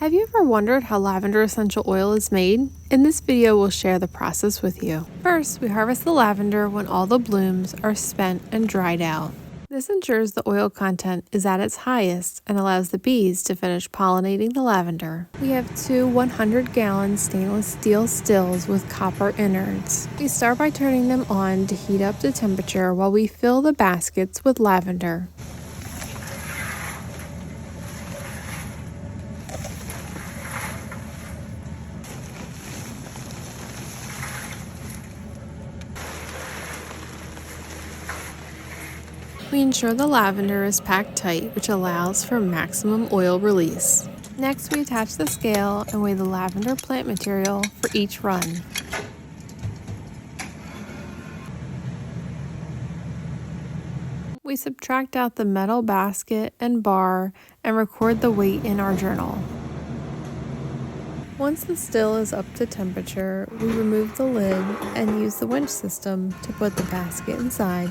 Have you ever wondered how lavender essential oil is made? In this video, we'll share the process with you. First, we harvest the lavender when all the blooms are spent and dried out. This ensures the oil content is at its highest and allows the bees to finish pollinating the lavender. We have two 100-gallon stainless steel stills with copper innards. We start by turning them on to heat up to temperature while we fill the baskets with lavender. We ensure the lavender is packed tight, which allows for maximum oil release. Next, we attach the scale and weigh the lavender plant material for each run. We subtract out the metal basket and bar and record the weight in our journal. Once the still is up to temperature, we remove the lid and use the winch system to put the basket inside.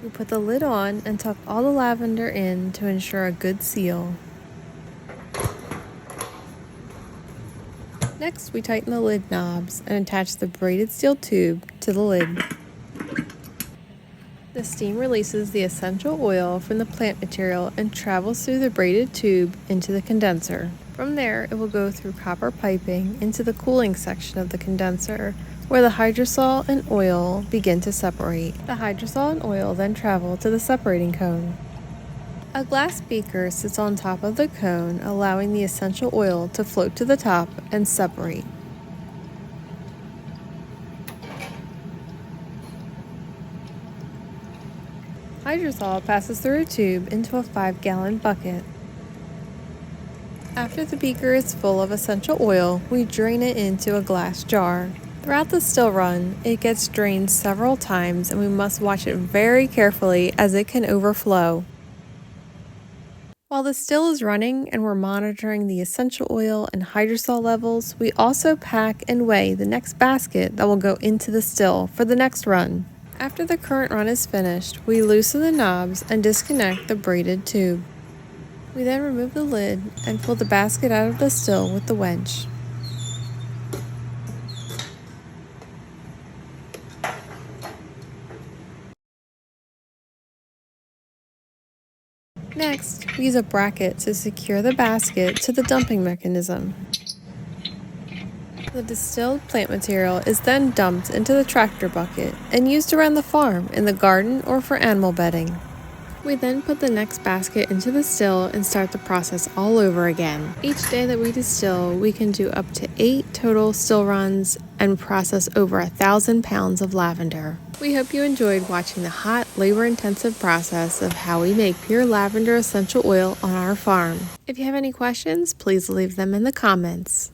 We put the lid on and tuck all the lavender in to ensure a good seal. Next, we tighten the lid knobs and attach the braided steel tube to the lid. The steam releases the essential oil from the plant material and travels through the braided tube into the condenser. From there, it will go through copper piping into the cooling section of the condenser, where the hydrosol and oil begin to separate. The hydrosol and oil then travel to the separating cone. A glass beaker sits on top of the cone, allowing the essential oil to float to the top and separate. Hydrosol passes through a tube into a 5-gallon bucket. After the beaker is full of essential oil, we drain it into a glass jar. Throughout the still run, it gets drained several times and we must watch it very carefully as it can overflow. While the still is running and we're monitoring the essential oil and hydrosol levels, we also pack and weigh the next basket that will go into the still for the next run. After the current run is finished, we loosen the knobs and disconnect the braided tube. We then remove the lid and pull the basket out of the still with the winch. Next, we use a bracket to secure the basket to the dumping mechanism. The distilled plant material is then dumped into the tractor bucket and used around the farm, in the garden, or for animal bedding. We then put the next basket into the still and start the process all over again. Each day that we distill, we can do up to 8 total still runs and process over 1,000 pounds of lavender. We hope you enjoyed watching the hot, labor-intensive process of how we make pure lavender essential oil on our farm. If you have any questions, please leave them in the comments.